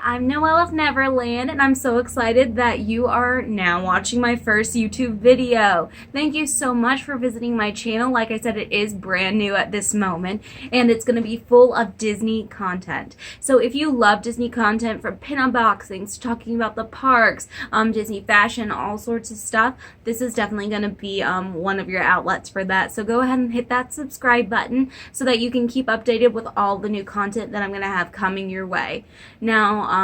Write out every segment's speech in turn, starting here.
I'm Noelle of Neverland, and I'm so excited that you are now watching my first YouTube video. Thank you so much for visiting my channel. Like I said, it is brand new at this moment, and it's going to be full of Disney content. So if you love Disney content, from pin unboxings to talking about the parks, Disney fashion, all sorts of stuff, this is definitely going to be one of your outlets for that. So go ahead and hit that subscribe button so that you can keep updated with all the new content that I'm going to have coming your way. Now,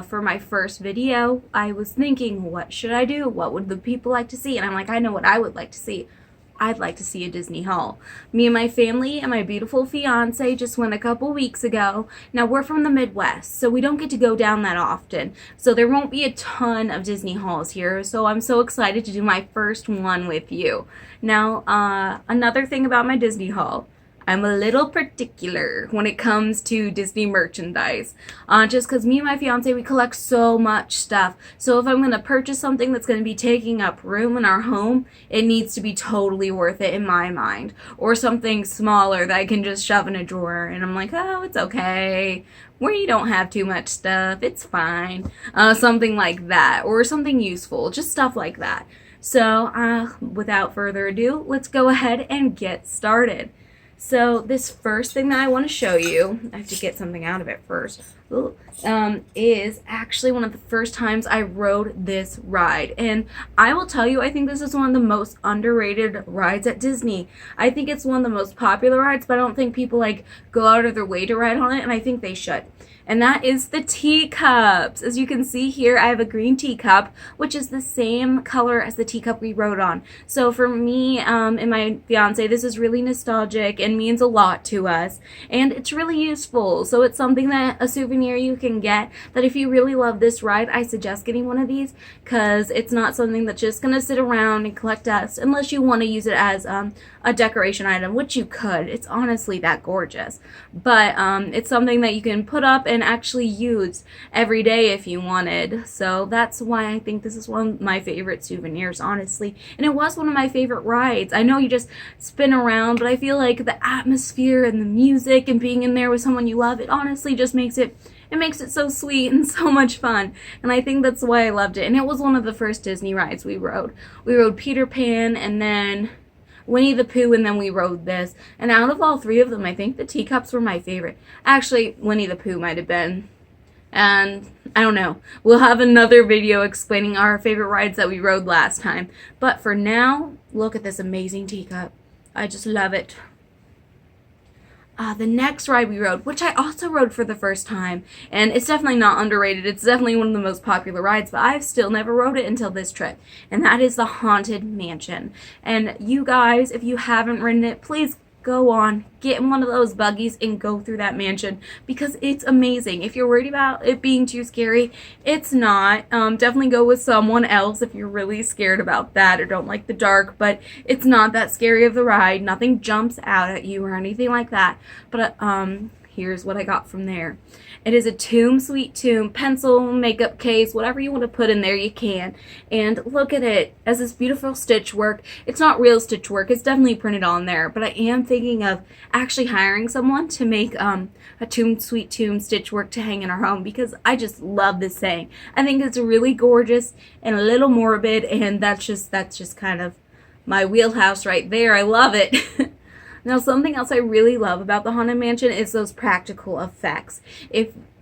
for my first video, I was thinking, what should I do? What would the people like to see? And I'm like, I know what I would like to see. I'd like to see a Disney haul. Me and my family and my beautiful fiance just went a couple weeks ago. Now, we're from the Midwest, so we don't get to go down that often. So there won't be a ton of Disney hauls here, so I'm so excited to do my first one with you. Now, another thing about my Disney haul, I'm a little particular when it comes to Disney merchandise, just because me and my fiance, we collect so much stuff. So if I'm going to purchase something that's going to be taking up room in our home, it needs to be totally worth it in my mind. Or something smaller that I can just shove in a drawer and I'm like, oh, it's okay. Where you don't have too much stuff, it's fine. Something like that, or something useful, just stuff like that. So without further ado, let's go ahead and get started. So this first thing that I want to show you, I have to get something out of it first, is actually one of the first times I rode this ride. And I will tell you, I think this is one of the most underrated rides at Disney. I think it's one of the most popular rides, but I don't think people go out of their way to ride on it, and I think they should. And that is the teacups. As you can see here, I have a green teacup, which is the same color as the teacup we rode on. So for me and my fiance, this is really nostalgic and means a lot to us. And it's really useful. So it's something that, a souvenir you can get, that if you really love this ride, I suggest getting one of these, because it's not something that's just going to sit around and collect dust, unless you want to use it as a decoration item, which you could. It's honestly that gorgeous. But it's something that you can put up and actually use every day if you wanted. So that's why I think this is one of my favorite souvenirs, honestly. And it was one of my favorite rides. I know you just spin around, but I feel like the atmosphere and the music and being in there with someone you love, it honestly just makes it so sweet and so much fun. And I think that's why I loved it. And it was one of the first Disney rides we rode. We rode Peter Pan, and then Winnie the Pooh, and then we rode this. And out of all three of them, I think the teacups were my favorite. Actually, Winnie the Pooh might have been. And I don't know. We'll have another video explaining our favorite rides that we rode last time. But for now, look at this amazing teacup. I just love it. The next ride we rode, which I also rode for the first time, and it's definitely not underrated, it's definitely one of the most popular rides, but I've still never rode it until this trip, and that is the Haunted Mansion. And you guys, if you haven't ridden it, please go on, get in one of those buggies and go through that mansion, because it's amazing. If you're worried about it being too scary, it's not. Definitely go with someone else if you're really scared about that or don't like the dark, but it's not that scary of the ride. Nothing jumps out at you or anything like that. But here's what I got from there. It is a Tomb Sweet Tomb pencil, makeup case, whatever you want to put in there, you can. And look at it, as this beautiful stitch work. It's not real stitch work, it's definitely printed on there, but I am thinking of actually hiring someone to make a Tomb Sweet Tomb stitch work to hang in our home, because I just love this thing. I think it's really gorgeous and a little morbid, and that's just kind of my wheelhouse right there. I love it. Now, something else I really love about the Haunted Mansion is those practical effects.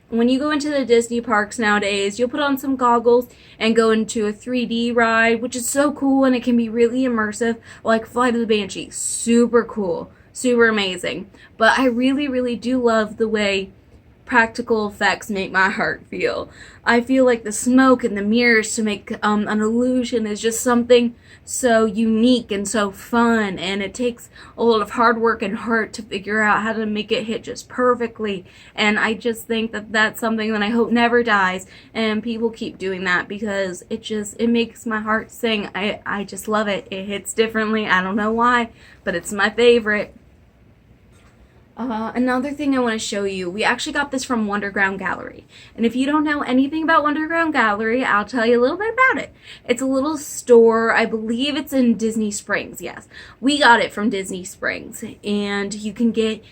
When you go into the Disney parks nowadays, you'll put on some goggles and go into a 3D ride, which is so cool, and it can be really immersive, like Flight of the Banshee. Super cool, super amazing. But I really, really do love the way practical effects make my heart feel. I feel like the smoke and the mirrors to make an illusion is just something so unique and so fun, and it takes a lot of hard work and heart to figure out how to make it hit just perfectly. And I just think that that's something that I hope never dies, and people keep doing that, because it makes my heart sing. I just love it. It hits differently. I don't know why, but it's my favorite. Another thing I want to show you, we actually got this from Wonderground Gallery. And if you don't know anything about Wonderground Gallery, I'll tell you a little bit about it. It's a little store, I believe it's in Disney Springs, yes. We got it from Disney Springs, and you can get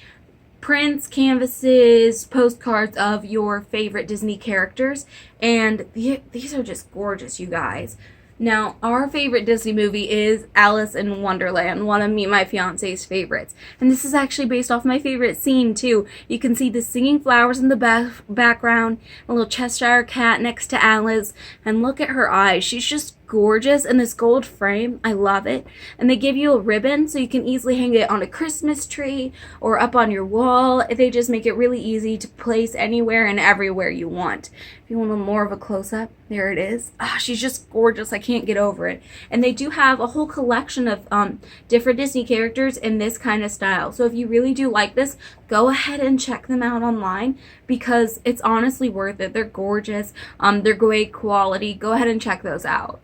prints, canvases, postcards of your favorite Disney characters, and these are just gorgeous, you guys. Now, our favorite Disney movie is Alice in Wonderland, one of me and my fiance's favorites. And this is actually based off my favorite scene, too. You can see the singing flowers in the background, a little Cheshire cat next to Alice, and look at her eyes. She's just gorgeous in this gold frame. I love it. And they give you a ribbon so you can easily hang it on a Christmas tree or up on your wall. They just make it really easy to place anywhere and everywhere you want. If you want a more of a close-up, there it is. She's just gorgeous. I can't get over it. And they do have a whole collection of different Disney characters in this kind of style. So if you really do like this, go ahead and check them out online because it's honestly worth it. They're gorgeous. They're great quality. Go ahead and check those out.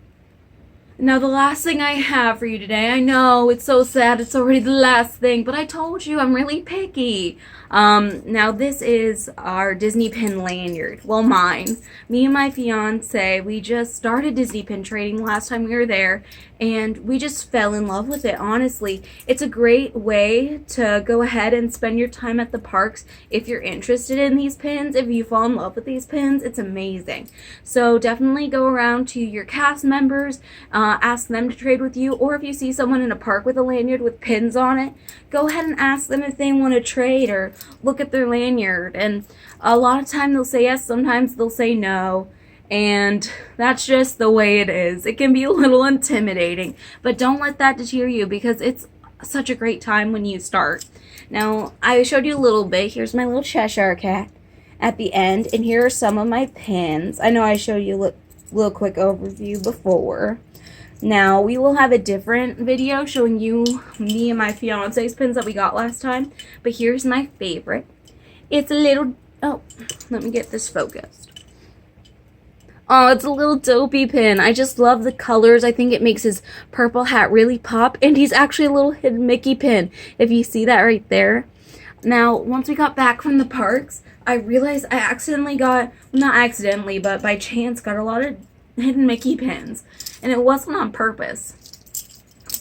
Now, the last thing I have for you today, I know it's so sad it's already the last thing, but I told you I'm really picky. Now this is our Disney pin lanyard. Well, mine. Me and my fiance, we just started Disney pin trading last time we were there, and we just fell in love with it, honestly. It's a great way to go ahead and spend your time at the parks if you're interested in these pins. If you fall in love with these pins, it's amazing. So definitely go around to your cast members, ask them to trade with you, or if you see someone in a park with a lanyard with pins on it, go ahead and ask them if they want to trade or look at their lanyard. And a lot of time they'll say yes, sometimes they'll say no. And that's just the way it is. It can be a little intimidating, but don't let that deter you because it's such a great time when you start. Now, I showed you a little bit. Here's my little Cheshire cat at the end, and here are some of my pins. I know I showed you a little quick overview before. Now, we will have a different video showing you me and my fiance's pins that we got last time, but here's my favorite. It's a little, let me get this focused. Oh, it's a little dopey pin. I just love the colors. I think it makes his purple hat really pop. And he's actually a little hidden Mickey pin, if you see that right there. Now, once we got back from the parks, I realized I accidentally got, well, not accidentally, but by chance got a lot of hidden Mickey pins. And it wasn't on purpose.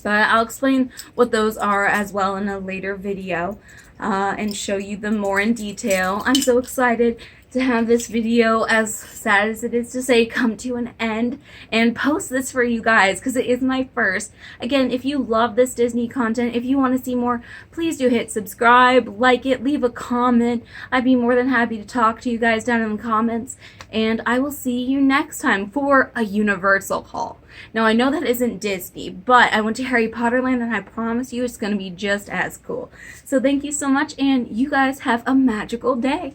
But I'll explain what those are as well in a later video and show you them more in detail. I'm so excited to have this video, as sad as it is to say, come to an end and post this for you guys because it is my first. Again, if you love this Disney content, if you want to see more, please do hit subscribe, like it, leave a comment. I'd be more than happy to talk to you guys down in the comments, and I will see you next time for a Universal haul. Now, I know that isn't Disney, but I went to Harry Potter Land, and I promise you it's going to be just as cool. So thank you so much, and you guys have a magical day.